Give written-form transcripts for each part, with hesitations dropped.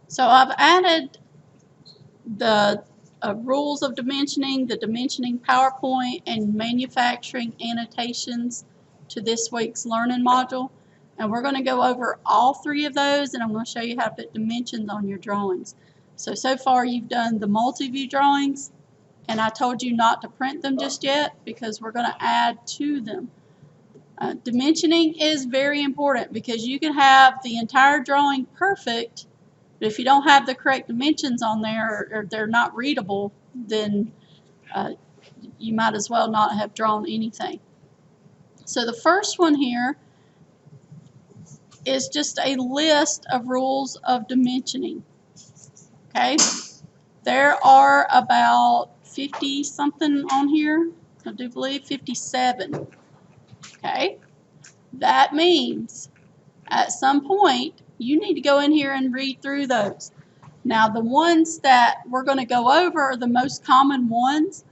So I've added the rules of dimensioning, the dimensioning PowerPoint, and manufacturing annotations to this week's learning module. And we're going to go over all three of those, and I'm going to show you how to put dimensions on your drawings. So far you've done the multi-view drawings, and I told you not to print them just yet because we're going to add to them. Dimensioning is very important because you can have the entire drawing perfect, but if you don't have the correct dimensions on there, or they're not readable, then you might as well not have drawn anything. So the first one here is just a list of rules of dimensioning. Okay, there are about 50 something on here. I do believe 57. Okay, that means at some point you need to go in here and read through those. Now the ones that we're going to go over are the most common ones,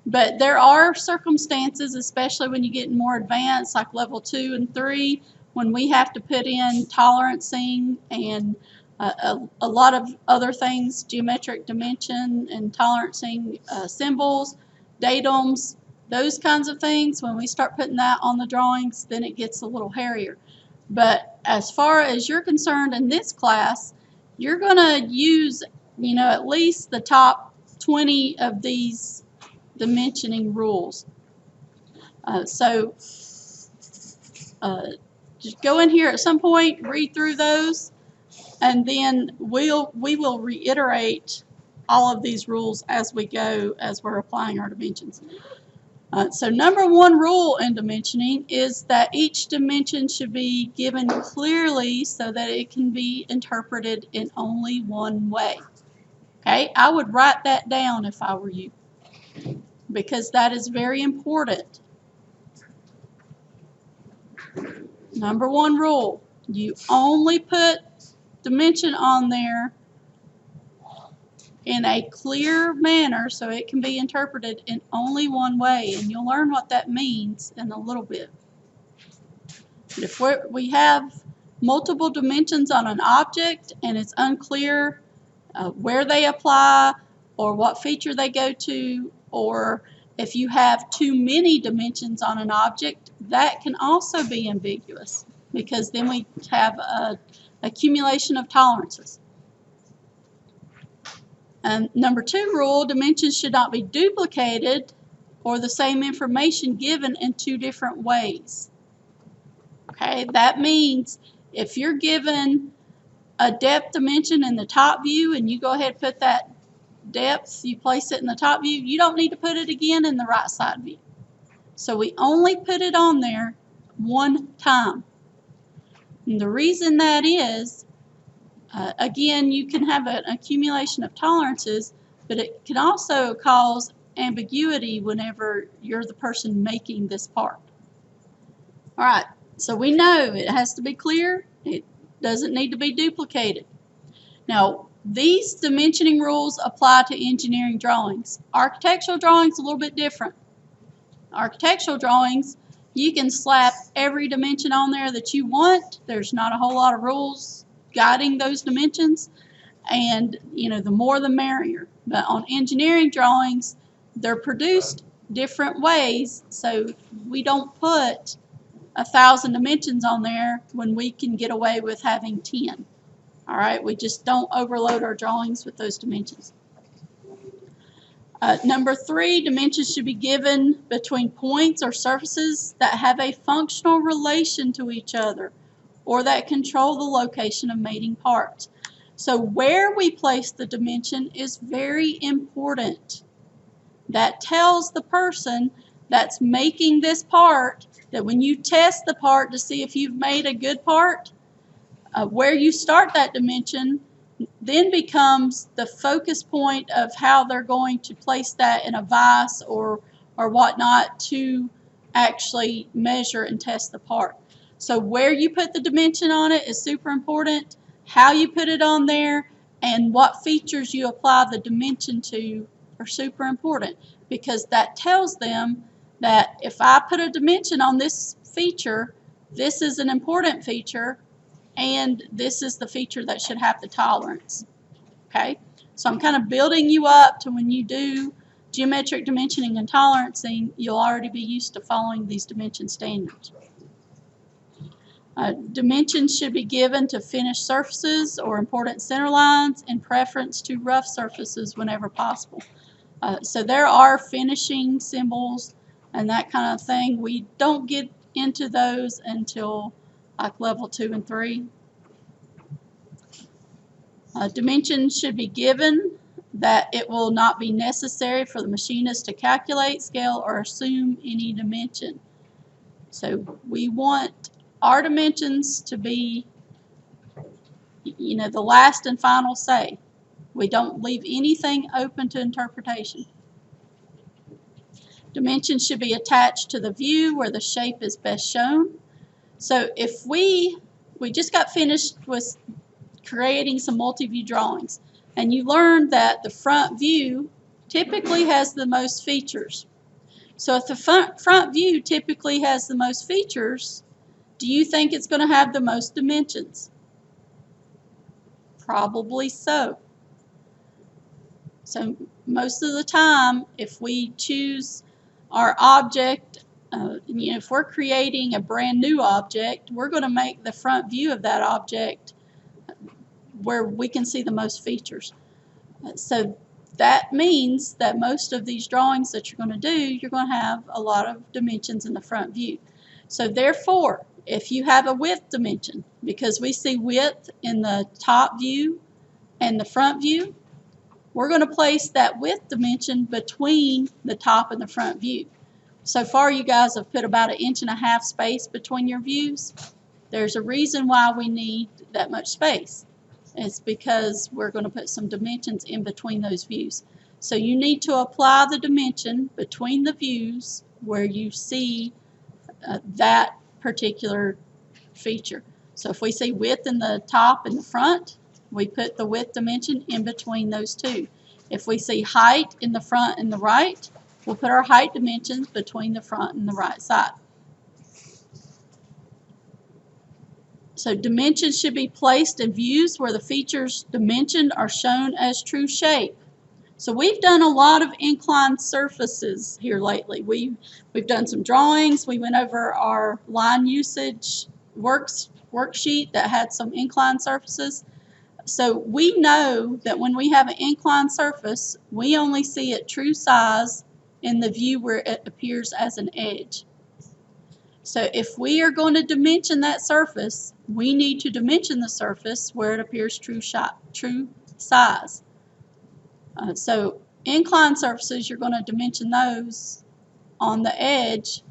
but there are circumstances, especially when you get more advanced like level 2 and 3, when we have to put in tolerancing and a lot of other things, geometric dimension and tolerancing symbols, datums, those kinds of things. When we start putting that on the drawings, then it gets a little hairier. But as far as you're concerned in this class, you're going to use, at least the top 20 of these dimensioning rules. Just go in here at some point, read through those, and then we will reiterate all of these rules as we go, as we're applying our dimensions. So number one rule in dimensioning is that each dimension should be given clearly so that it can be interpreted in only one way. Okay, I would write that down if I were you, because that is very important. Number one rule, you only put dimension on there in a clear manner so it can be interpreted in only one way, and you'll learn what that means in a little bit. But if we have multiple dimensions on an object and it's unclear where they apply or what feature they go to, or if you have too many dimensions on an object, that can also be ambiguous, because then we have an accumulation of tolerances. And number two rule, dimensions should not be duplicated or the same information given in two different ways. Okay, that means if you're given a depth dimension in the top view and you go ahead and put that depth, you place it in the top view, you don't need to put it again in the right side view. So we only put it on there one time. And the reason that is, again, you can have an accumulation of tolerances, but it can also cause ambiguity whenever you're the person making this part. All right, so we know it has to be clear. It doesn't need to be duplicated. Now, these dimensioning rules apply to engineering drawings. Architectural drawings are a little bit different. Architectural drawings, you can slap every dimension on there that you want. There's not a whole lot of rules guiding those dimensions, and the more the merrier. But on engineering drawings, they're produced different ways, so we don't put 1,000 dimensions on there when we can get away with having 10. All right, we just don't overload our drawings with those dimensions. Number three, dimensions should be given between points or surfaces that have a functional relation to each other or that control the location of mating parts. So where we place the dimension is very important. That tells the person that's making this part that when you test the part to see if you've made a good part, where you start that dimension then becomes the focus point of how they're going to place that in a vise or whatnot to actually measure and test the part. So where you put the dimension on it is super important. How you put it on there and what features you apply the dimension to are super important, because that tells them that if I put a dimension on this feature, this is an important feature, and this is the feature that should have the tolerance. okay? So I'm kind of building you up to when you do geometric dimensioning and tolerancing, you'll already be used to following these dimension standards. Dimensions should be given to finished surfaces or important center lines in preference to rough surfaces whenever possible. So there are finishing symbols and that kind of thing. We don't get into those until like level 2 and 3. Dimensions should be given that it will not be necessary for the machinist to calculate, scale, or assume any dimension. So we want our dimensions to be, the last and final say. We don't leave anything open to interpretation. Dimensions should be attached to the view where the shape is best shown. So if we just got finished with creating some multi-view drawings, and you learned that the front view typically has the most features. So if the front view typically has the most features, do you think it's going to have the most dimensions? Probably so. So most of the time, if we choose our object, if we're creating a brand new object, we're going to make the front view of that object where we can see the most features. So that means that most of these drawings that you're going to do, you're going to have a lot of dimensions in the front view. So therefore, if you have a width dimension, because we see width in the top view and the front view, we're going to place that width dimension between the top and the front view. So far you guys have put about 1.5 inches space between your views. There's a reason why we need that much space. It's because we're going to put some dimensions in between those views. So you need to apply the dimension between the views where you see that particular feature. So if we see width in the top and the front, we put the width dimension in between those two. If we see height in the front and the right, we'll put our height dimensions between the front and the right side. So dimensions should be placed in views where the features dimensioned are shown as true shape. So we've done a lot of inclined surfaces here lately. We've done some drawings. We went over our line usage worksheet that had some inclined surfaces. So we know that when we have an inclined surface, we only see it true size in the view where it appears as an edge. So if we are going to dimension that surface, we need to dimension the surface where it appears true size. So inclined surfaces, you're going to dimension those on the edge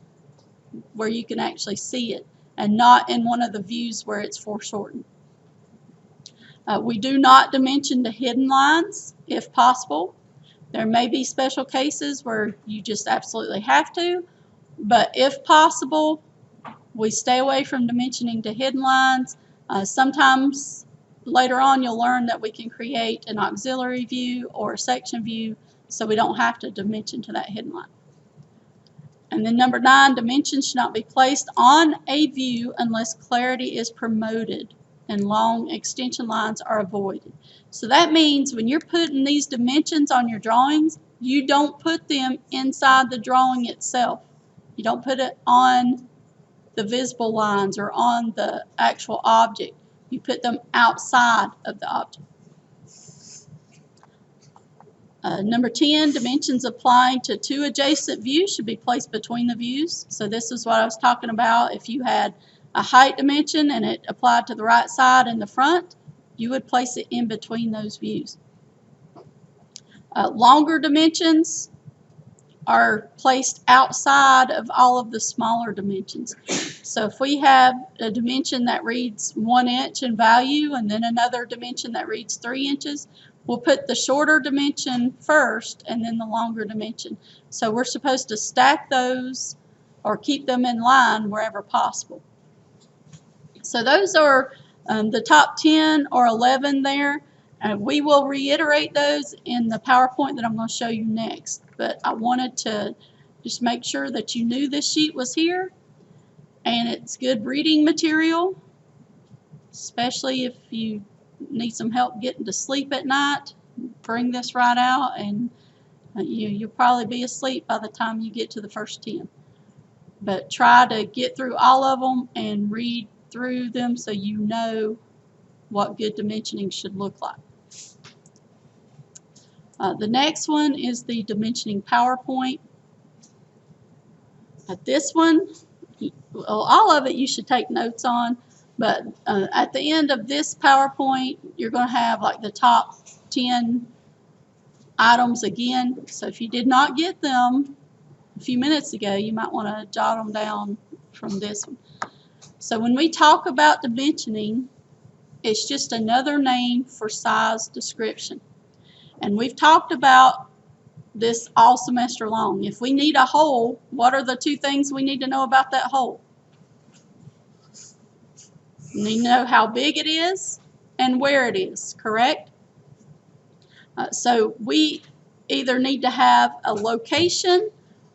where you can actually see it, and not in one of the views where it's foreshortened. We do not dimension the hidden lines if possible. There may be special cases where you just absolutely have to, but if possible, we stay away from dimensioning to hidden lines. Sometimes later on you'll learn that we can create an auxiliary view or a section view, so we don't have to dimension to that hidden line. And then number 9, dimensions should not be placed on a view unless clarity is promoted and long extension lines are avoided. So that means when you're putting these dimensions on your drawings, you don't put them inside the drawing itself. You don't put it on the visible lines or on the actual object. You put them outside of the object. Number 10, dimensions applying to 2 adjacent views should be placed between the views. So this is what I was talking about. If you had a height dimension and it applied to the right side and the front, you would place it in between those views. Longer dimensions are placed outside of all of the smaller dimensions. So if we have a dimension that reads 1 inch in value and then another dimension that reads 3 inches, we'll put the shorter dimension first and then the longer dimension. So we're supposed to stack those or keep them in line wherever possible. So those are the top 10 or 11 there. We will reiterate those in the PowerPoint that I'm going to show you next. But I wanted to just make sure that you knew this sheet was here, and it's good reading material, especially if you need some help getting to sleep at night, bring this right out, and you'll probably be asleep by the time you get to the first 10. But try to get through all of them and read through them so you know what good dimensioning should look like. The next one is the dimensioning PowerPoint. This one, well, all of it you should take notes on, but at the end of this PowerPoint, you're going to have like the top 10 items again. So if you did not get them a few minutes ago, you might want to jot them down from this one. So when we talk about dimensioning, it's just another name for size description. And we've talked about this all semester long. If we need a hole, what are the two things we need to know about that hole? We need to know how big it is and where it is, correct? So we either need to have a location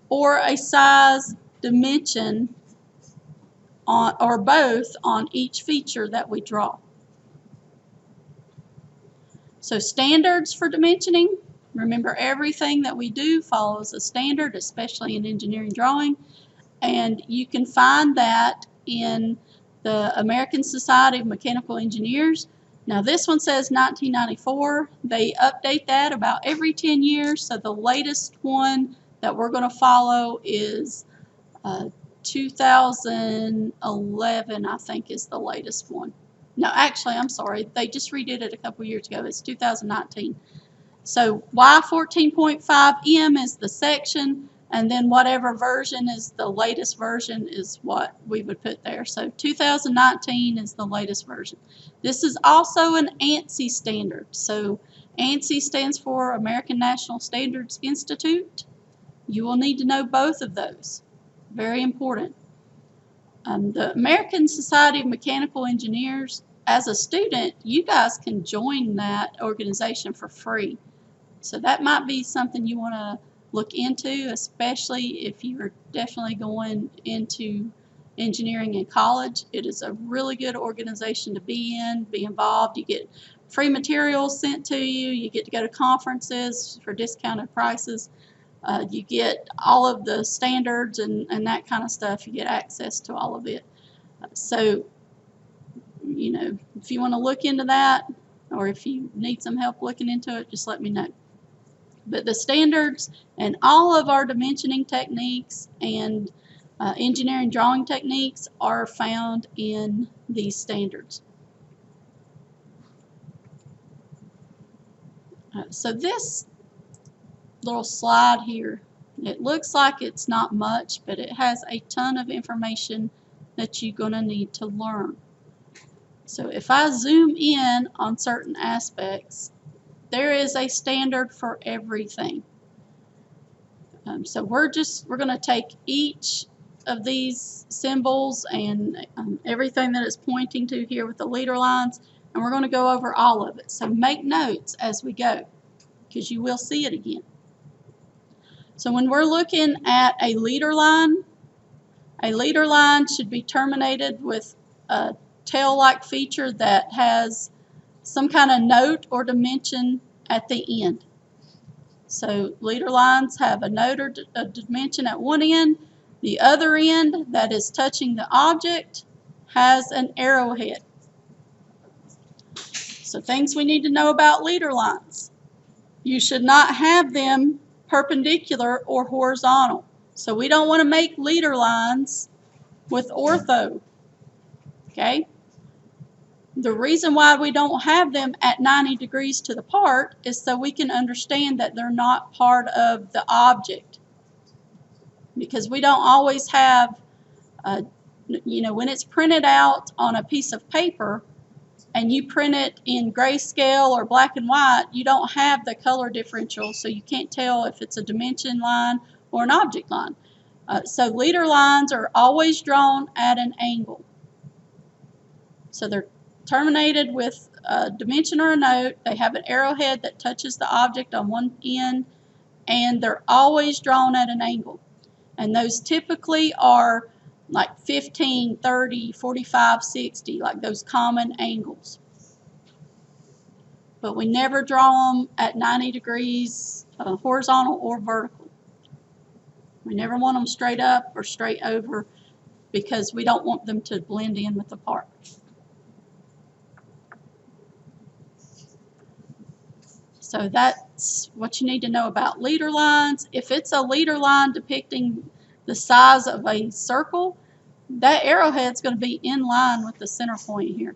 or a size dimension on, or both on each feature that we draw. So standards for dimensioning. Remember, everything that we do follows a standard, especially in engineering drawing, and you can find that in the American Society of Mechanical Engineers. Now this one says 1994. They update that about every 10 years, so the latest one that we're going to follow is 2011, I think, is the latest one. No, actually, I'm sorry. They just redid it a couple years ago. It's 2019. So Y14.5M is the section, and then whatever version is the latest version is what we would put there. So 2019 is the latest version. This is also an ANSI standard. So ANSI stands for American National Standards Institute. You will need to know both of those. Very important. The American Society of Mechanical Engineers, as a student, you guys can join that organization for free. So that might be something you want to look into, especially if you're definitely going into engineering in college. It is a really good organization to be in, be involved. You get free materials sent to you. You get to go to conferences for discounted prices. You get all of the standards and that kind of stuff. You get access to all of it. So, you know, if you want to look into that, or if you need some help looking into it, just let me know. But the standards and all of our dimensioning techniques and engineering drawing techniques are found in these standards. So this little slide here, it looks like it's not much, but it has a ton of information that you're going to need to learn. So if I zoom in on certain aspects, there is a standard for everything. So we're going to take each of these symbols and everything that it's pointing to here with the leader lines, and we're going to go over all of it. So make notes as we go, because you will see it again. So when we're looking at a leader line should be terminated with a tail-like feature that has some kind of note or dimension at the end. So leader lines have a note or a dimension at one end. The other end that is touching the object has an arrowhead. So things we need to know about leader lines. You should not have them perpendicular or horizontal. So we don't want to make leader lines with ortho. Okay? The reason why we don't have them at 90 degrees to the part is so we can understand that they're not part of the object. Because we don't always have, you know, when it's printed out on a piece of paper and you print it in grayscale or black and white, you don't have the color differential, so you can't tell if it's a dimension line or an object line. So leader lines are always drawn at an angle. So they're terminated with a dimension or a note. They have an arrowhead that touches the object on one end, and they're always drawn at an angle. And those typically are like 15, 30, 45, 60, like those common angles. but we never draw them at 90 degrees horizontal or vertical. We never want them straight up or straight over because we don't want them to blend in with the part. So that's what you need to know about leader lines. If it's a leader line depicting the size of a circle, that arrowhead's going to be in line with the center point here.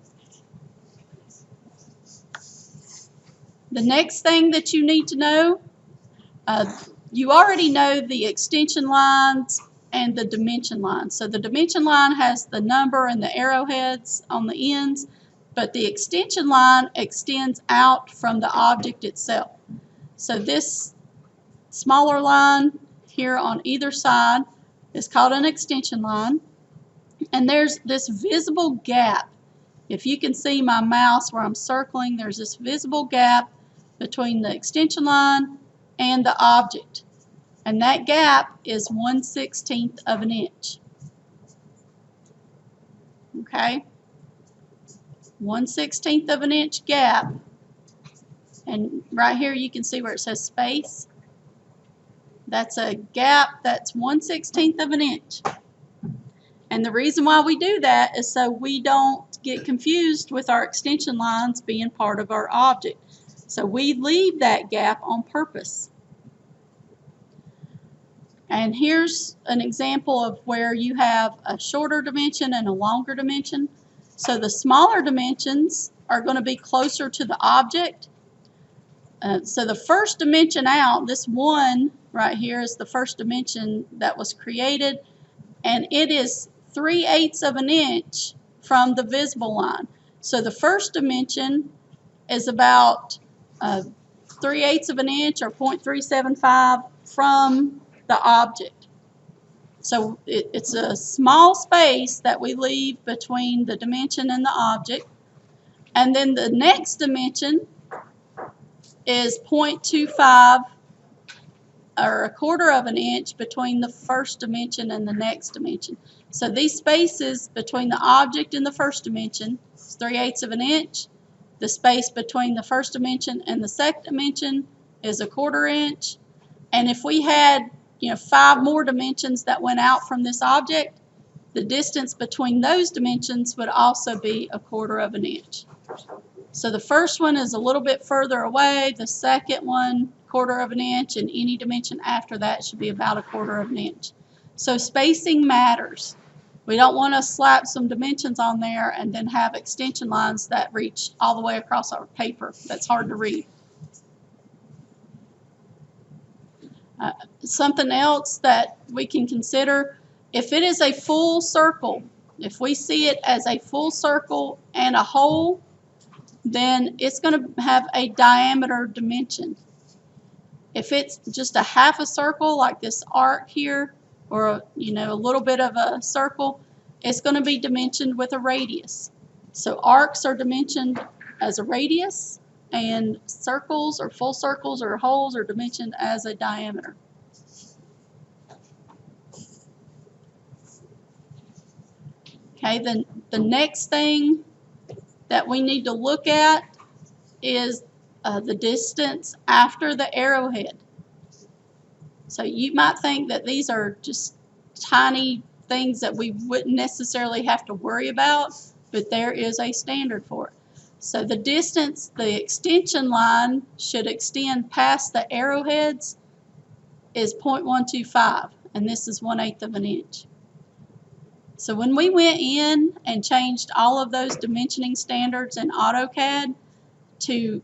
The next thing that you need to know, you already know the extension lines and the dimension line. So the dimension line has the number and the arrowheads on the ends, but the extension line extends out from the object itself. So this smaller line here on either side is called an extension line, and there's this visible gap. If you can see my mouse where I'm circling, there's this visible gap between the extension line and the object. And that gap is 1/16 of an inch. Okay? 1/16 of an inch gap. And right here you can see where it says space. That's a gap that's 1/16 of an inch. And the reason why we do that is so we don't get confused with our extension lines being part of our object. So we leave that gap on purpose. And here's an example of where you have a shorter dimension and a longer dimension. So the smaller dimensions are going to be closer to the object. So the first dimension out, this 1 right here is the first dimension that was created, and it is 3/8 of an inch from the visible line. So the first dimension is about 3/8 of an inch or 0.375 from the object. So it's a small space that we leave between the dimension and the object. And then the next dimension is 0.25 or 1/4 of an inch between the first dimension and the next dimension. So these spaces between the object and the first dimension is 3/8 of an inch. The space between the first dimension and the second dimension is 1/4 inch. And if we had 5 more dimensions that went out from this object, the distance between those dimensions would also be 1/4 of an inch. So the first one is a little bit further away, the second one 1/4 of an inch, and any dimension after that should be about 1/4 of an inch. So spacing matters. We don't want to slap some dimensions on there and then have extension lines that reach all the way across our paper. That's hard to read. Something else that we can consider, if it is a full circle, if we see it as a full circle and a hole, then it's going to have a diameter dimension. If it's just a half a circle like this arc here, or a little bit of a circle, it's going to be dimensioned with a radius. So arcs are dimensioned as a radius, and circles or full circles or holes are dimensioned as a diameter. Okay, then the next thing that we need to look at is the distance after the arrowhead. So you might think that these are just tiny things that we wouldn't necessarily have to worry about, but there is a standard for it. So the distance, the extension line should extend past the arrowheads is 0.125, and this is 1/8 of an inch. So when we went in and changed all of those dimensioning standards in AutoCAD to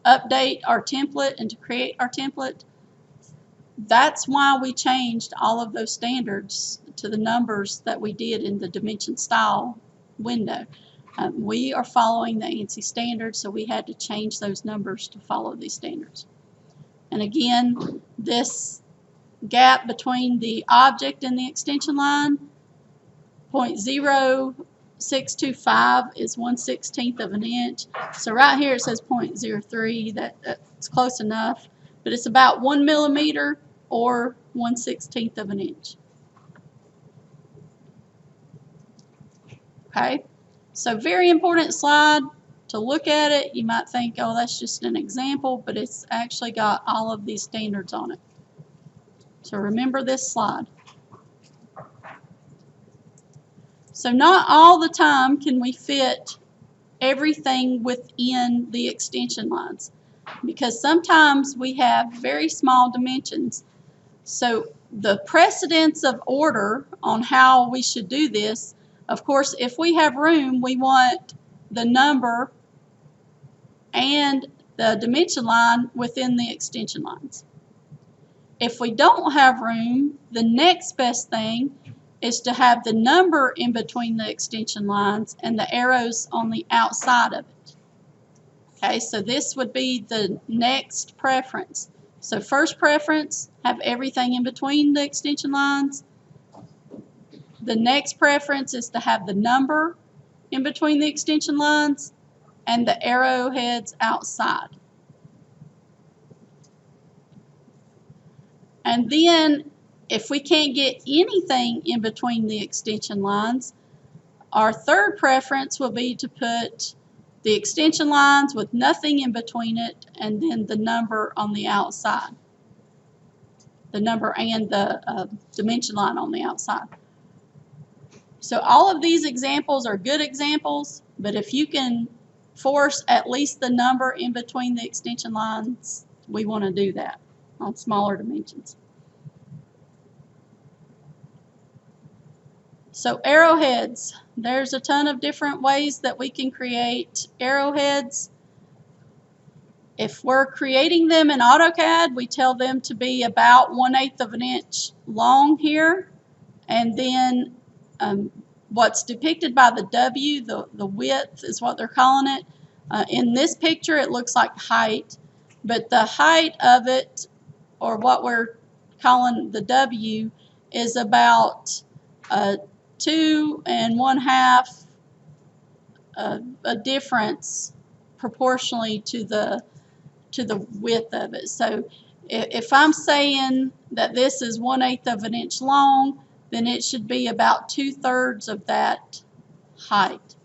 update our template and to create our template, that's why we changed all of those standards to the numbers that we did in the dimension style window. We are following the ANSI standards, so we had to change those numbers to follow these standards. And again, this gap between the object and the extension line, 0.0625 is 1/16 of an inch. So right here it says 0.03. That's close enough, but it's about 1 millimeter or 1/16 of an inch. Okay, so very important slide to look at it, you might think, oh, that's just an example, but it's actually got all of these standards on it. So remember this slide. So not all the time can we fit everything within the extension lines, because sometimes we have very small dimensions. So the precedence of order on how we should do this, of course, if we have room, we want the number and the dimension line within the extension lines. If we don't have room, the next best thing is to have the number in between the extension lines and the arrows on the outside of it. Okay, so this would be the next preference. So first preference, have everything in between the extension lines. The next preference is to have the number in between the extension lines and the arrowheads outside. And then if we can't get anything in between the extension lines, our third preference will be to put the extension lines with nothing in between it and then the number on the outside. The number and the dimension line on the outside. So all of these examples are good examples, but if you can force at least the number in between the extension lines, we want to do that on smaller dimensions. So arrowheads, there's a ton of different ways that we can create arrowheads. If we're creating them in AutoCAD, we tell them to be about 1/8 of an inch long here, and then what's depicted by the W, the width is what they're calling it. In this picture it looks like height, but the height of it, or what we're calling the W, is about 2 1/2 a difference proportionally to the width of it. So if I'm saying that this is 1/8 of an inch long, then it should be about 2/3 of that height.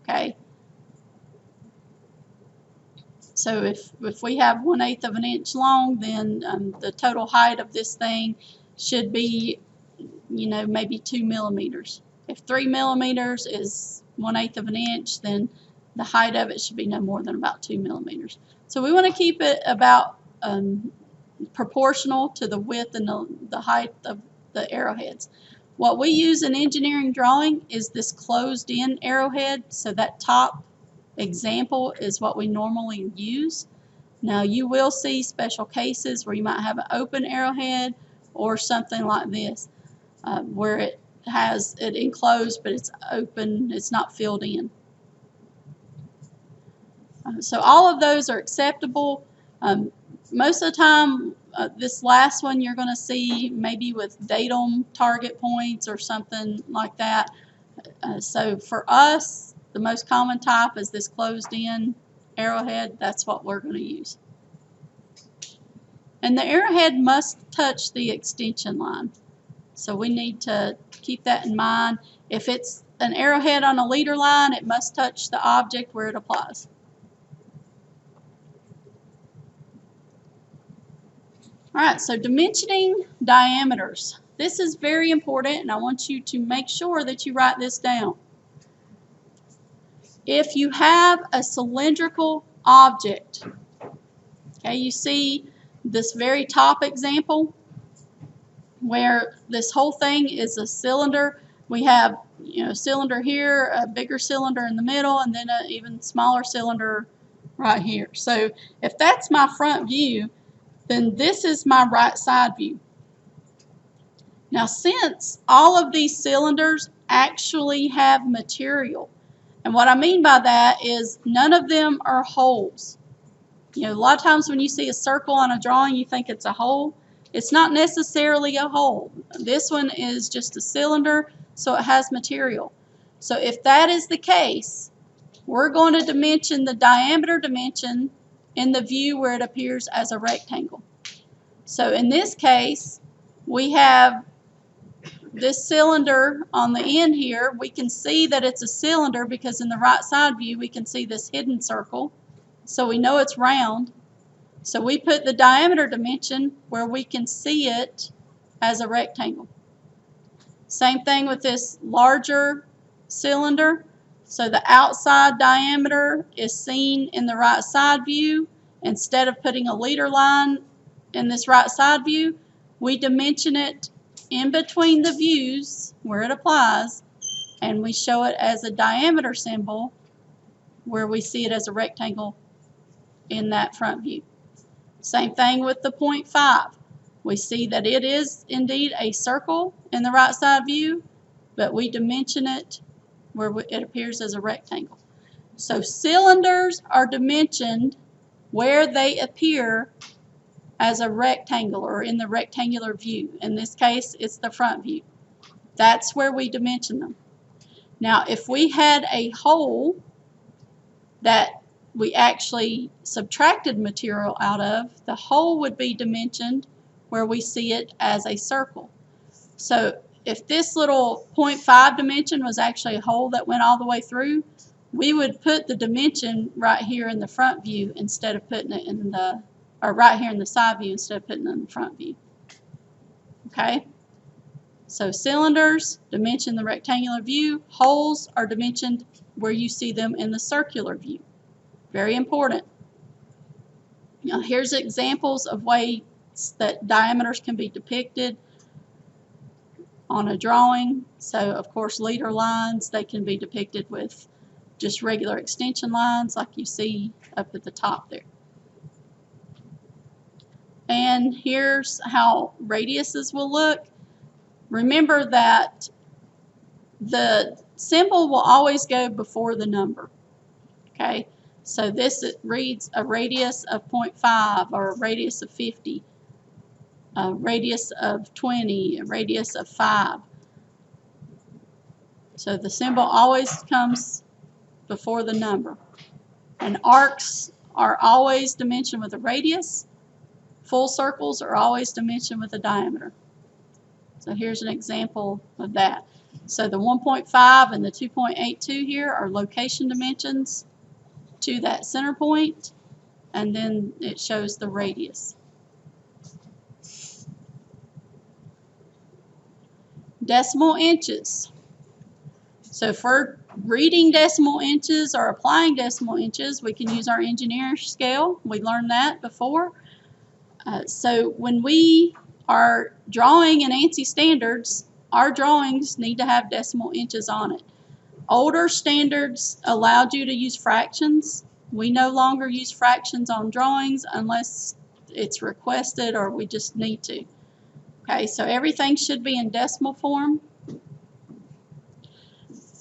Okay. So if we have 1/8 of an inch long, then the total height of this thing should be, you know, maybe 2 millimeters. If 3 millimeters is 1/8 of an inch, then the height of it should be no more than about 2 millimeters. So we want to keep it about proportional to the width and the height of the arrowheads. What we use in engineering drawing is this closed-in arrowhead, so that top example is what we normally use. Now you will see special cases where you might have an open arrowhead or something like this, where it has it enclosed but it's open, it's not filled in. So all of those are acceptable. Most of the time, this last one you're going to see maybe with datum target points or something like that. So for us, the most common type is this closed-in arrowhead. That's what we're going to use. And the arrowhead must touch the extension line. So we need to keep that in mind. If it's an arrowhead on a leader line, it must touch the object where it applies. Alright, so dimensioning diameters. This is very important, and I want you to make sure that you write this down. If you have a cylindrical object, okay, you see this very top example where this whole thing is a cylinder. We have, you know, a cylinder here, a bigger cylinder in the middle, and then an even smaller cylinder right here. So if that's my front view, then this is my right side view. Now, since all of these cylinders actually have material, and what I mean by that is none of them are holes. You know, a lot of times when you see a circle on a drawing, you think it's a hole. It's not necessarily a hole. This one is just a cylinder, so it has material. So if that is the case, we're going to dimension the diameter dimension in the view where it appears as a rectangle. So in this case, we have this cylinder on the end here, we can see that it's a cylinder because in the right side view we can see this hidden circle. So we know it's round. So we put the diameter dimension where we can see it as a rectangle. Same thing with this larger cylinder. So the outside diameter is seen in the right side view. Instead of putting a leader line in this right side view, we dimension it in between the views where it applies, and we show it as a diameter symbol where we see it as a rectangle in that front view. Same thing with the 0.5. We see that it is indeed a circle in the right side view, but we dimension it where it appears as a rectangle. So cylinders are dimensioned where they appear as a rectangle or in the rectangular view. In this case, it's the front view. That's where we dimension them. Now, if we had a hole that we actually subtracted material out of, the hole would be dimensioned where we see it as a circle. So if this little 0.5 dimension was actually a hole that went all the way through, we would put the dimension right here in the front view instead of putting it in the, or right here in the side view instead of putting it in the front view. Okay? So cylinders dimension the rectangular view. Holes are dimensioned where you see them in the circular view. Very important. Now here's examples of ways that diameters can be depicted on a drawing. So of course leader lines, they can be depicted with just regular extension lines like you see up at the top there. And here's how radiuses will look. Remember that the symbol will always go before the number. Okay, so this it reads a radius of 0.5 or a radius of 50, a radius of 20, a radius of 5. So the symbol always comes before the number. And arcs are always dimensioned with a radius. Full circles are always dimensioned with a diameter. So here's an example of that. So the 1.5 and the 2.82 here are location dimensions to that center point, and then it shows the radius. Decimal inches. So if we're reading decimal inches or applying decimal inches, we can use our engineering scale. We learned that before. So when we are drawing in ANSI standards, our drawings need to have decimal inches on it. Older standards allowed you to use fractions. We no longer use fractions on drawings unless it's requested or we just need to. Okay, so everything should be in decimal form.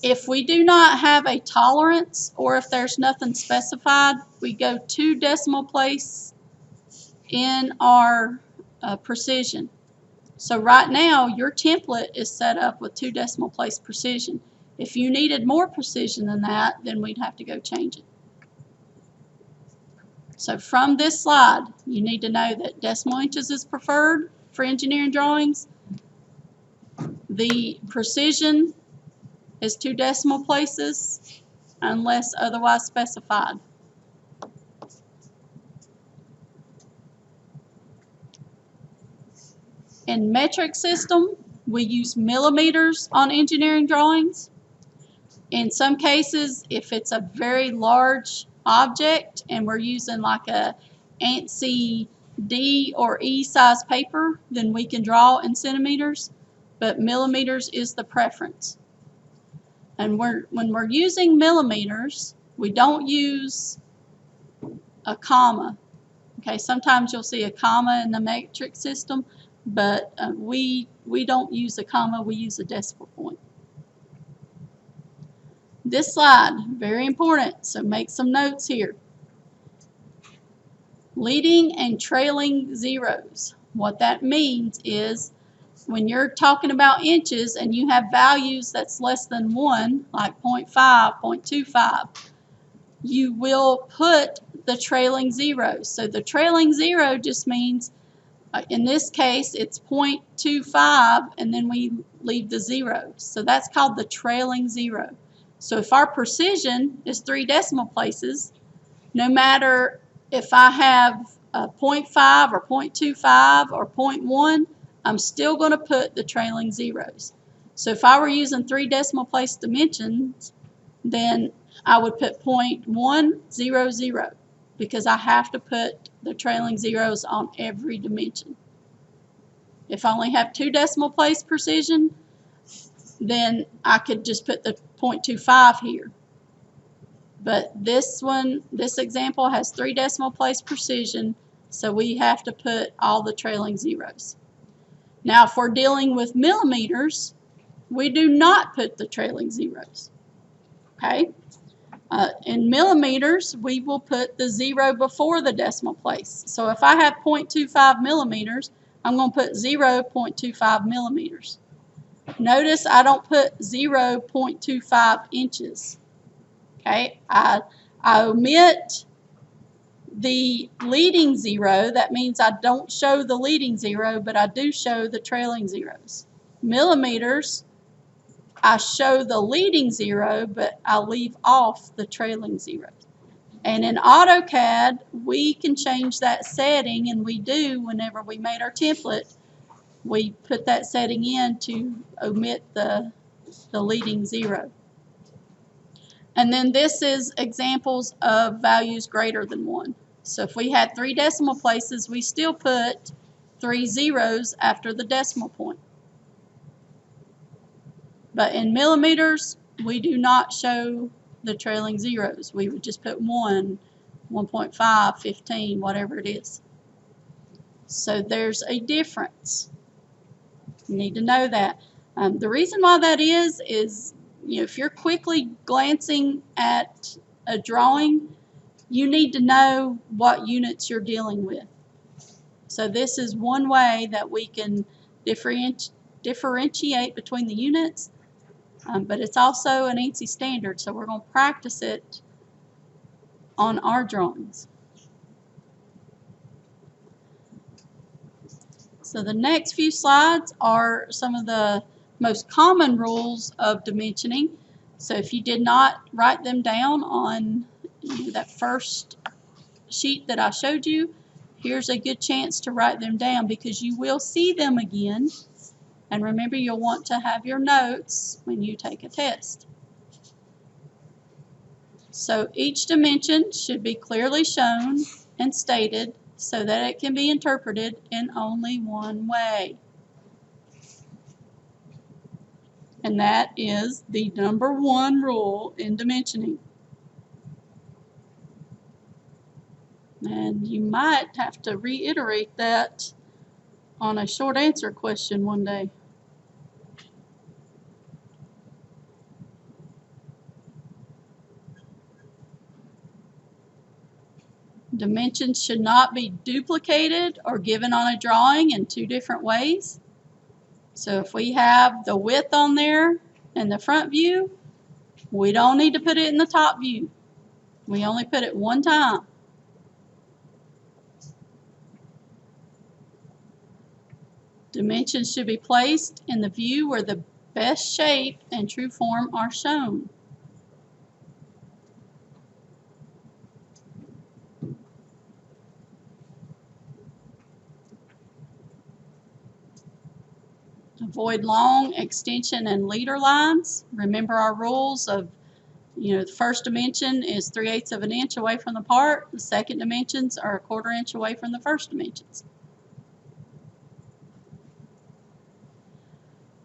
If we do not have a tolerance or if there's nothing specified, we go 2 decimal place in our precision. So right now your template is set up with 2 decimal place precision. If you needed more precision than that, then we'd have to go change it. So from this slide, you need to know that decimal inches is preferred for engineering drawings. The precision is 2 decimal places unless otherwise specified. In metric system, we use millimeters on engineering drawings. In some cases, if it's a very large object and we're using like a ANSI D or E size paper, then we can draw in centimeters, but millimeters is the preference. And when we're using millimeters, we don't use a comma. Okay, sometimes you'll see a comma in the metric system, but we don't use a comma, we use a decimal point. This slide, very important, so make some notes here. Leading and trailing zeros. What that means is when you're talking about inches and you have values that's less than 1, like 0.5, 0.25, you will put the trailing zeros. So the trailing zero just means In this case, it's 0.25, and then we leave the zeros. So that's called the trailing zero. So if our precision is 3 decimal places, no matter if I have 0.5 or 0.25 or 0.1, I'm still going to put the trailing zeros. So if I were using 3 decimal place dimensions, then I would put 0.100 because I have to put the trailing zeros on every dimension. If I only have 2 decimal place precision, then I could just put the 0.25 here. But this example has 3 decimal place precision, so we have to put all the trailing zeros. Now, if we're dealing with millimeters, we do not put the trailing zeros. Okay? In millimeters, we will put the 0 before the decimal place. So if I have 0.25 millimeters, I'm going to put 0.25 millimeters. Notice I don't put 0.25 inches. Okay, I omit the leading zero. That means I don't show the leading zero, but I do show the trailing zeros. Millimeters, I show the leading zero, but I leave off the trailing zeros. And in AutoCAD, we can change that setting, and we do whenever we made our template. We put that setting in to omit the leading zero. And then this is examples of values greater than 1. So if we had 3 decimal places, we still put 3 zeros after the decimal point. But in millimeters, we do not show the trailing zeros. We would just put 1, 1.5, 15, whatever it is. So there's a difference. You need to know that. The reason why that is if you're quickly glancing at a drawing, you need to know what units you're dealing with. So this is one way that we can differentiate between the units, but it's also an ANSI standard, so we're going to practice it on our drawings. So the next few slides are some of the most common rules of dimensioning. So if you did not write them down on that first sheet that I showed you, here's a good chance to write them down because you will see them again. And remember, you'll want to have your notes when you take a test. So each dimension should be clearly shown and stated so that it can be interpreted in only one way. And that is the number 1 rule in dimensioning. And you might have to reiterate that on a short answer question one day. Dimensions should not be duplicated or given on a drawing in 2 different ways. So if we have the width on there in the front view, we don't need to put it in the top view. We only put it one time. Dimensions should be placed in the view where the best shape and true form are shown. Avoid long extension and leader lines. Remember our rules of, the first dimension is 3/8 of an inch away from the part. The second dimensions are 1/4 inch away from the first dimensions.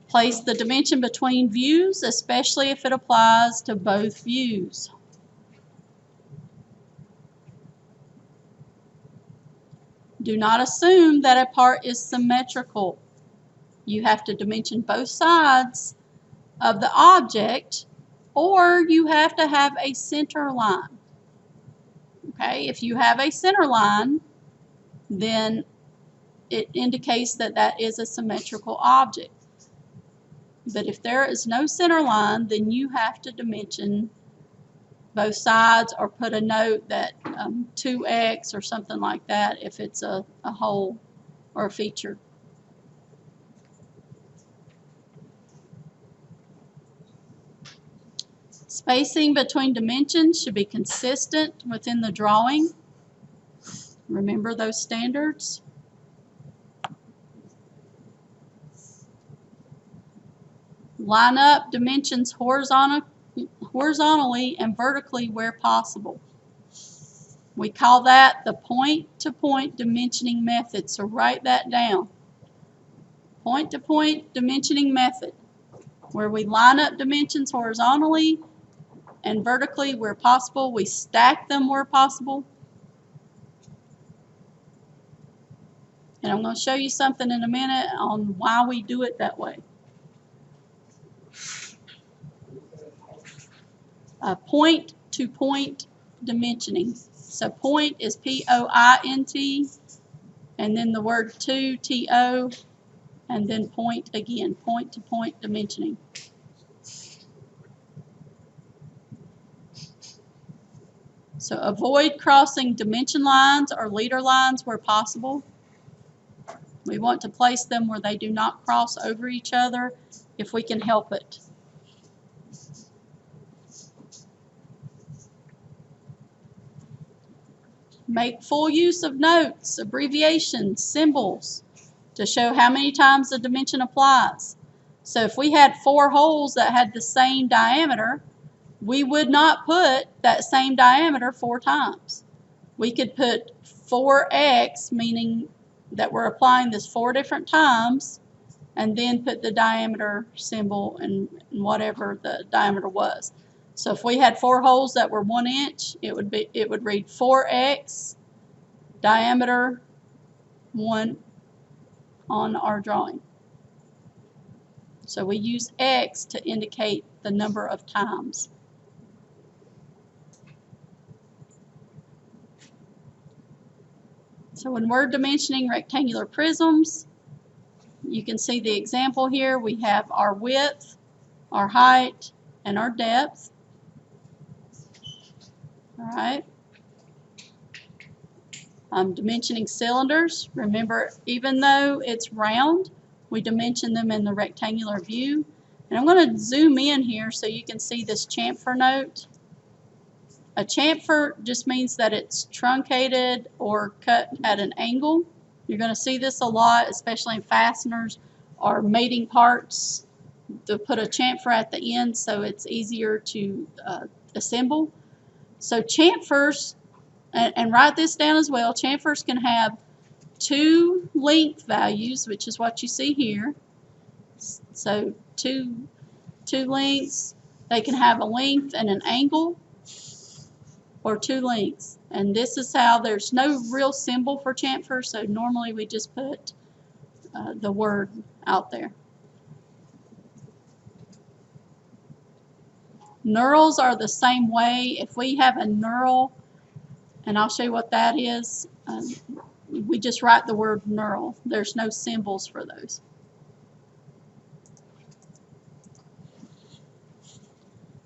Place the dimension between views, especially if it applies to both views. Do not assume that a part is symmetrical. You have to dimension both sides of the object, or you have to have a center line. Okay, if you have a center line, then it indicates that that is a symmetrical object. But if there is no center line, then you have to dimension both sides or put a note that 2x or something like that if it's a whole or a feature. Spacing between dimensions should be consistent within the drawing. Remember those standards. Line up dimensions horizontally and vertically where possible. We call that the point-to-point dimensioning method, so write that down. Point-to-point dimensioning method, where we line up dimensions horizontally and vertically where possible. We stack them where possible. And I'm going to show you something in a minute on why we do it that way. Point-to-point dimensioning. So point is P-O-I-N-T, and then the word to, T-O, and then point again, point-to-point dimensioning. So avoid crossing dimension lines or leader lines where possible. We want to place them where they do not cross over each other if we can help it. Make full use of notes, abbreviations, symbols to show how many times the dimension applies. So if we had 4 holes that had the same diameter, we would not put that same diameter 4 times. We could put 4x, meaning that we're applying this 4 different times, and then put the diameter symbol and whatever the diameter was. So if we had 4 holes that were 1 inch, it would read 4x diameter 1 on our drawing. So we use X to indicate the number of times. So when we're dimensioning rectangular prisms, you can see the example here. We have our width, our height, and our depth. All right. Dimensioning cylinders. Remember, even though it's round, we dimension them in the rectangular view. And I'm going to zoom in here so you can see this chamfer note. A chamfer just means that it's truncated or cut at an angle. You're going to see this a lot, especially in fasteners or mating parts. To put a chamfer at the end so it's easier to assemble. So chamfers, and write this down as well, chamfers can have 2 length values, which is what you see here. So two lengths. They can have a length and an angle, or 2 lengths. And this is how, there's no real symbol for chamfer, so normally we just put the word out there. Knurls are the same way. If we have a knurl, and I'll show you what that is, we just write the word knurl. There's no symbols for those.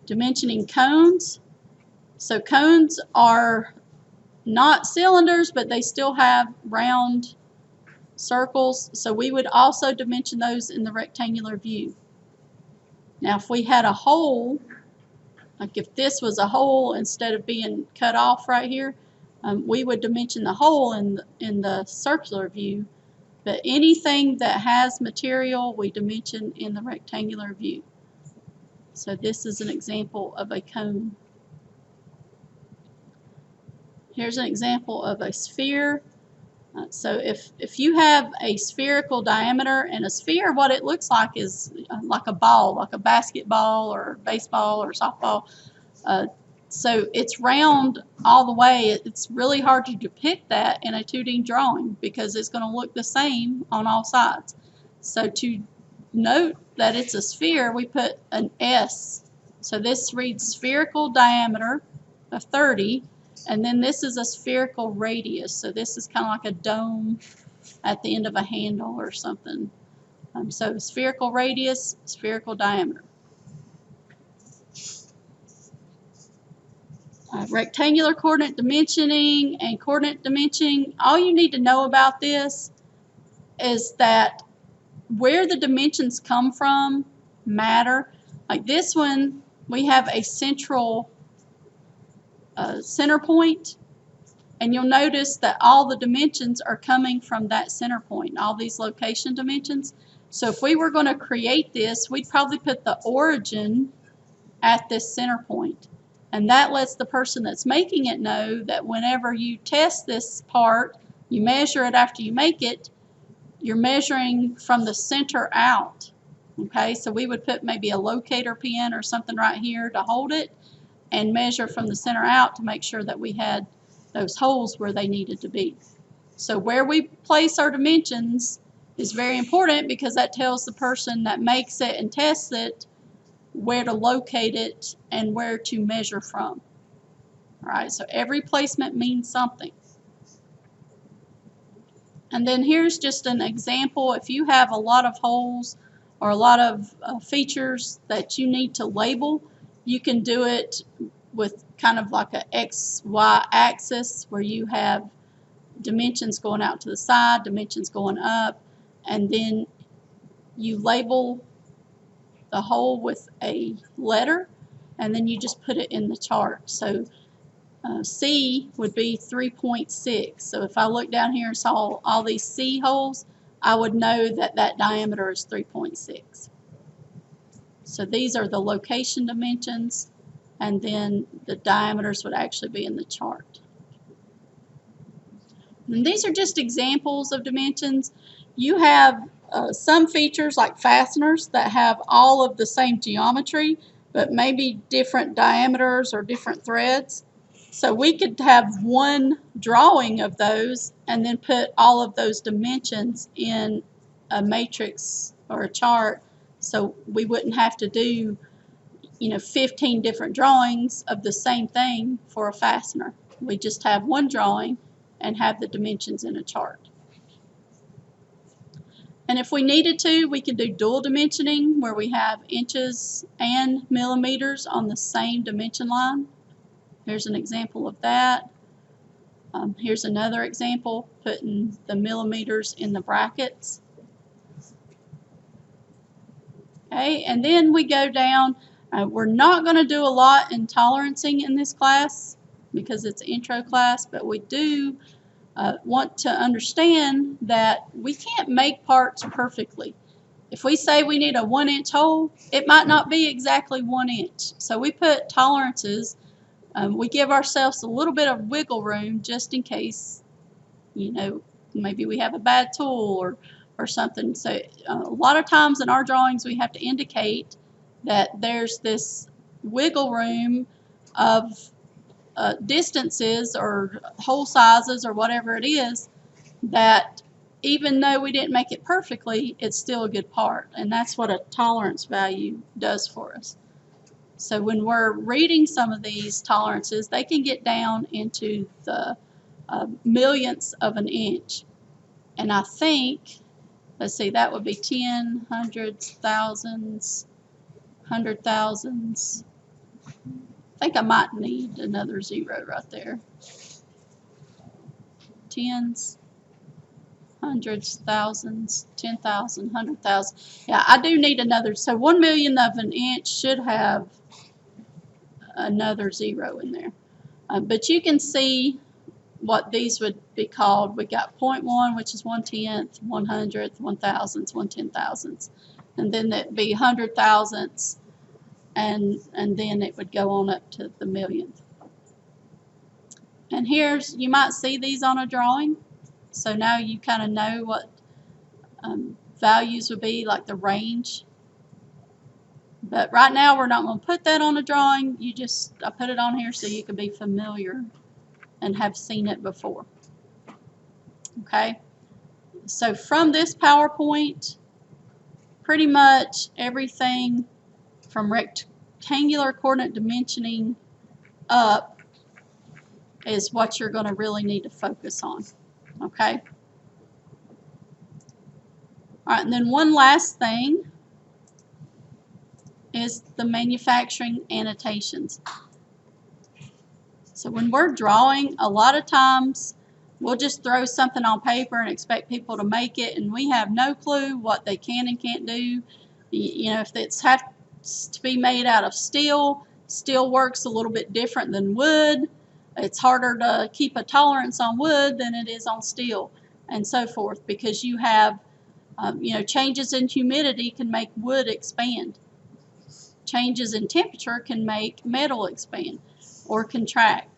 Dimensioning cones. So cones are not cylinders, but they still have round circles. So we would also dimension those in the rectangular view. Now if we had a hole, like if this was a hole instead of being cut off right here, we would dimension the hole in the circular view. But anything that has material, we dimension in the rectangular view. So this is an example of a cone. Here's an example of a sphere. So if you have a spherical diameter, and a sphere, what it looks like is like a ball, like a basketball or baseball or softball. So it's round all the way. It's really hard to depict that in a 2D drawing because it's going to look the same on all sides. So to note that it's a sphere, we put an S. So this reads spherical diameter of 30. And then this is a spherical radius. So this is kind of like a dome at the end of a handle or something. So spherical radius, spherical diameter. Rectangular coordinate dimensioning and coordinate dimensioning. All you need to know about this is that where the dimensions come from matter. Like this one, we have a central center point, and you'll notice that all the dimensions are coming from that center point, all these location dimensions. So if we were going to create this, we'd probably put the origin at this center point. And that lets the person that's making it know that whenever you test this part, you measure it after you make it, you're measuring from the center out. Okay, so we would put maybe a locator pin or something right here to hold it and measure from the center out to make sure that we had those holes where they needed to be. So where we place our dimensions is very important because that tells the person that makes it and tests it where to locate it and where to measure from. All right, so every placement means something. And then here's just an example. If you have a lot of holes or a lot of features that you need to label, you can do it with kind of like a XY axis where you have dimensions going out to the side, dimensions going up, and then you label the hole with a letter, and then you just put it in the chart. So C would be 3.6. So if I look down here and saw all these C holes, I would know that that diameter is 3.6. So these are the location dimensions, and then the diameters would actually be in the chart. And these are just examples of dimensions. You have some features like fasteners that have all of the same geometry, but maybe different diameters or different threads. So we could have one drawing of those and then put all of those dimensions in a matrix or a chart, so we wouldn't have to do 15 different drawings of the same thing for a fastener. We just have one drawing and have the dimensions in a chart. And if we needed to, we could do dual dimensioning where we have inches and millimeters on the same dimension line. Here's an example of that. Here's another example, putting the millimeters in the brackets. Okay, and then we go down. We're not going to do a lot in tolerancing in this class because it's an intro class, but we do want to understand that we can't make parts perfectly. If we say we need a 1-inch hole, it might not be exactly 1 inch. So we put tolerances. We give ourselves a little bit of wiggle room just in case, maybe we have a bad tool or something. So a lot of times in our drawings we have to indicate that there's this wiggle room of distances or hole sizes or whatever it is, that even though we didn't make it perfectly, it's still a good part. And that's what a tolerance value does for us. So when we're reading some of these tolerances, they can get down into the millionths of an inch. And I think, let's see, that would be 10, hundreds, thousands, 100,000s. I think I might need another 0 right there. Tens, hundreds, thousands, 10,000, 100,000. Yeah, I do need another. So 1 millionth of an inch should have another 0 in there. But you can see what these would be called. We got 0.1, which is 1/10th, 100th, 1,000th, 1/10,000th. And then that'd be 100,000ths. And then it would go on up to the millionth. And here's, you might see these on a drawing. So now you kind of know what values would be, like the range. But right now we're not going to put that on a drawing. I put it on here so you can be familiar and have seen it before. Okay. So from this PowerPoint, pretty much everything from rectangular coordinate dimensioning up is what you're going to really need to focus on. Okay? All right, and then one last thing is the manufacturing annotations. So when we're drawing, a lot of times We'll just throw something on paper and expect people to make it, and we have no clue what they can and can't do. You know, if it's has to be made out of steel, steel works a little bit different than wood. It's harder to keep a tolerance on wood than it is on steel, and so forth, because you have, you know, changes in humidity can make wood expand. Changes in temperature can make metal expand or contract.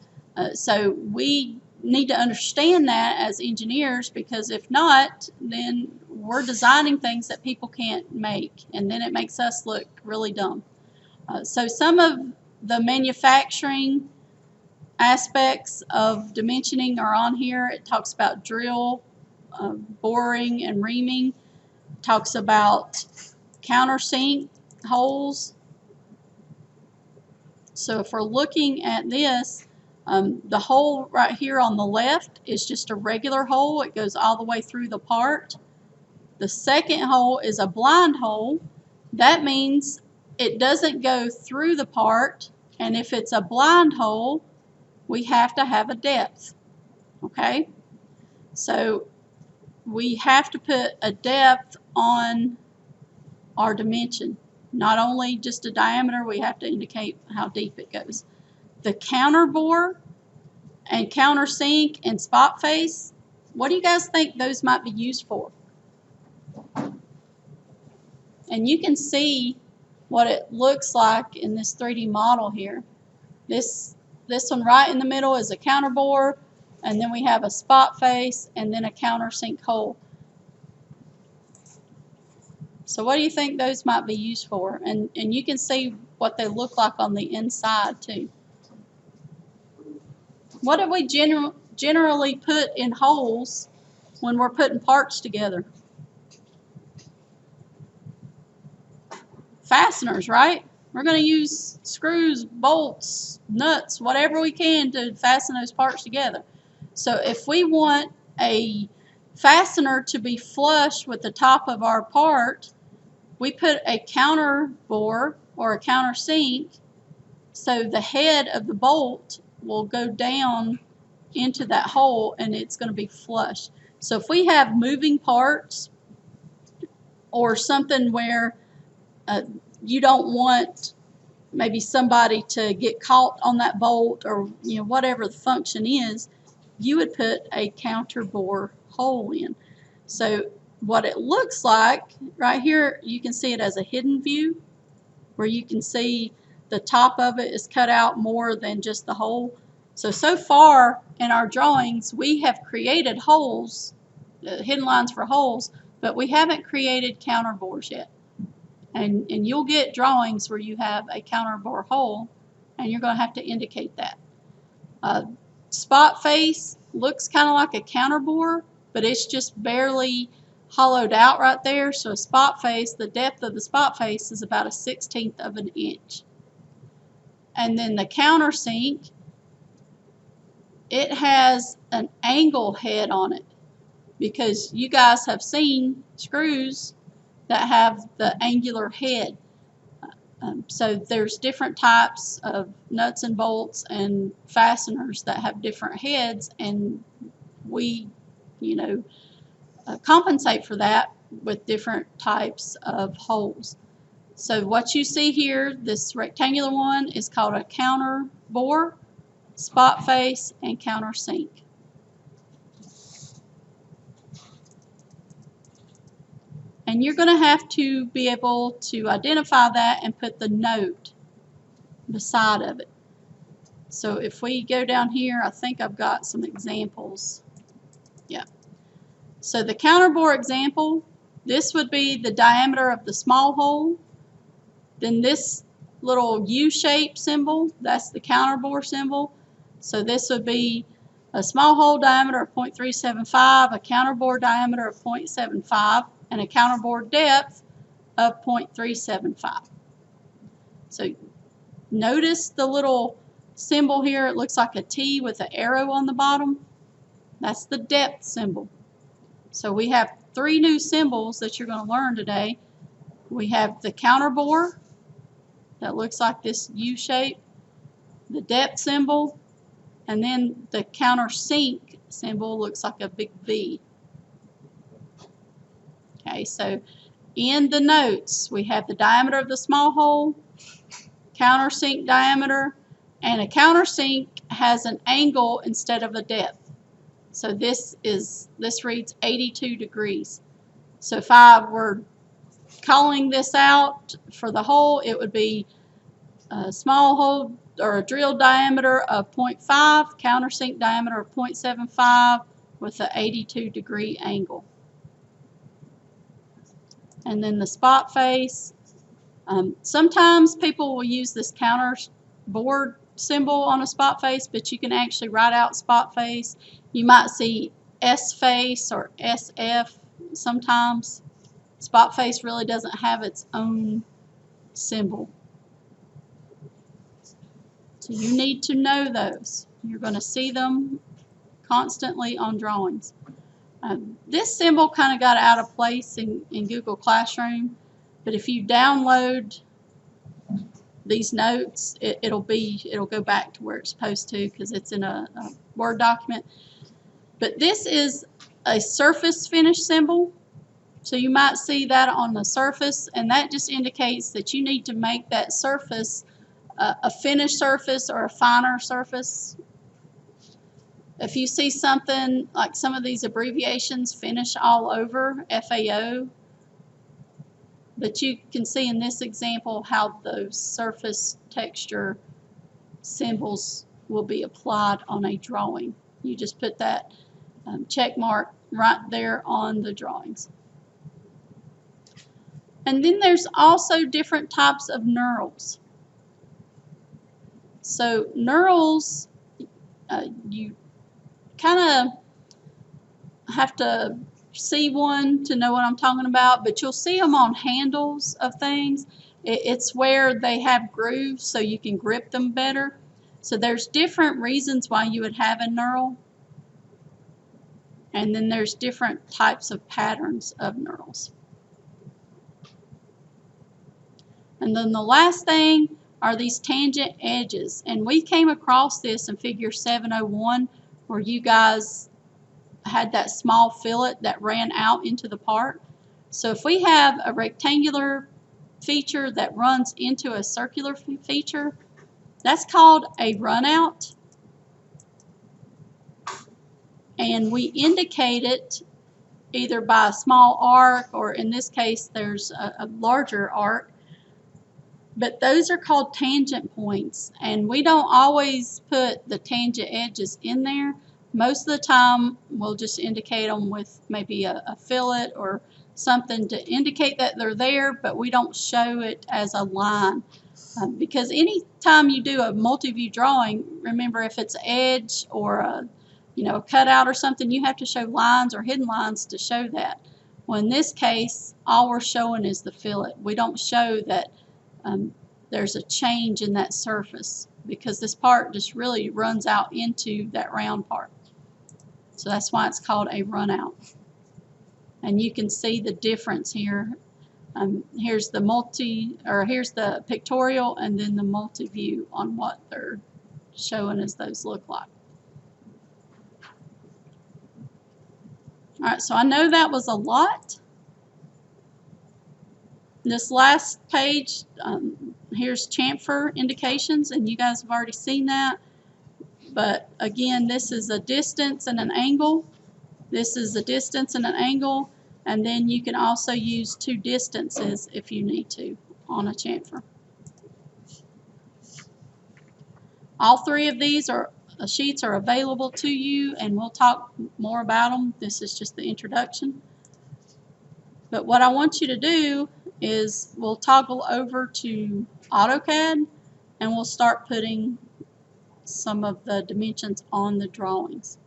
So we need to understand that as engineers, because if not, then we're designing things that people can't make, and then it makes us look really dumb. So some of the manufacturing aspects of dimensioning are on here. It talks about drill, boring, and reaming. It talks about countersink holes. So if we're looking at this, the hole right here on the left is just a regular hole. It goes all the way through the part. The second hole is a blind hole. That means it doesn't go through the part, and if it's a blind hole, we have to have a depth. Okay? So we have to put a depth on our dimension. Not only just a diameter, we have to indicate how deep it goes. The counter bore and countersink and spot face, what do you guys think those might be used for? And you can see what it looks like in this 3D model here. This one right in the middle is a counter bore, and then we have a spot face and then a countersink hole. So what do you think those might be used for? And you can see what they look like on the inside too. What do we generally put in holes when we're putting parts together? Fasteners, right? We're going to use screws, bolts, nuts, whatever we can to fasten those parts together. So if we want a fastener to be flush with the top of our part, we put a counter bore or a countersink, so the head of the bolt will go down into that hole and it's going to be flush. So if we have moving parts or something where you don't want maybe somebody to get caught on that bolt, or you know, whatever the function is, you would put a counter bore hole in. So what it looks like right here, you can see it as a hidden view, where you can see the top of it is cut out more than just the hole. So far in our drawings, we have created holes, hidden lines for holes, but we haven't created counter bores yet. And you'll get drawings where you have a counter bore hole, and you're going to have to indicate that. Spot face looks kind of like a counter bore, but it's just barely hollowed out right there. So a spot face, the depth of the spot face is about 1/16 of an inch. And then the countersink, it has an angle head on it, because you guys have seen screws that have the angular head. So there's different types of nuts and bolts and fasteners that have different heads, and we, you know, compensate for that with different types of holes. So what you see here, this rectangular one, is called a counter bore, spot face, and countersink. And you're going to have to be able to identify that and put the note beside of it. So if we go down here, I think I've got some examples. Yeah. So the counter bore example, this would be the diameter of the small hole. Then this little U-shaped symbol, that's the counter bore symbol. So this would be a small hole diameter of 0.375, a counter bore diameter of 0.75, and a counter bore depth of 0.375. So notice the little symbol here. It looks like a T with an arrow on the bottom. That's the depth symbol. So we have 3 new symbols that you're going to learn today. We have the counter bore that looks like this U shape, the depth symbol, and then the countersink symbol looks like a big V. Okay, so in the notes, we have the diameter of the small hole, countersink diameter, and a countersink has an angle instead of a depth. So this reads 82 degrees. So if I were calling this out for the hole, it would be a small hole or a drill diameter of 0.5, countersink diameter of 0.75 with an 82 degree angle. And then the spot face. Sometimes people will use this counter board symbol on a spot face, but you can actually write out spot face. You might see S face or SF sometimes. Spot face really doesn't have its own symbol. So you need to know those. You're going to see them constantly on drawings. This symbol kind of got out of place in Google Classroom, but if you download these notes, it'll go back to where it's supposed to because it's in a Word document. But this is a surface finish symbol. So you might see that on the surface, and that just indicates that you need to make that surface a finished surface or a finer surface. If you see something like some of these abbreviations, finish all over, FAO, but you can see in this example how those surface texture symbols will be applied on a drawing. You just put that check mark right there on the drawings. And then there's also different types of knurls. So knurls, you kind of have to see one to know what I'm talking about, but you'll see them on handles of things. It's where they have grooves so you can grip them better. So there's different reasons why you would have a knurl. And then there's different types of patterns of knurls. And then the last thing are these tangent edges. And we came across this in figure 701 where you guys had that small fillet that ran out into the part. So if we have a rectangular feature that runs into a circular feature, that's called a runout. And we indicate it either by a small arc, or in this case there's a larger arc. But those are called tangent points, and we don't always put the tangent edges in there. Most of the time we'll just indicate them with maybe a fillet or something to indicate that they're there, but we don't show it as a line. Because anytime you do a multi-view drawing, remember if it's an edge or a cutout or something, you have to show lines or hidden lines to show that. Well, in this case, all we're showing is the fillet. We don't show that there's a change in that surface because this part just really runs out into that round part. So that's why it's called a runout. And you can see the difference here. Here's the pictorial and then the multi-view on what they're showing as those look like. All right, so I know that was a lot. This last page, here's chamfer indications, and you guys have already seen that. But again, this is a distance and an angle. This is a distance and an angle, and then you can also use two distances if you need to on a chamfer. All three of these sheets are available to you, and we'll talk more about them. This is just the introduction. But what I want you to do is we'll toggle over to AutoCAD and we'll start putting some of the dimensions on the drawings.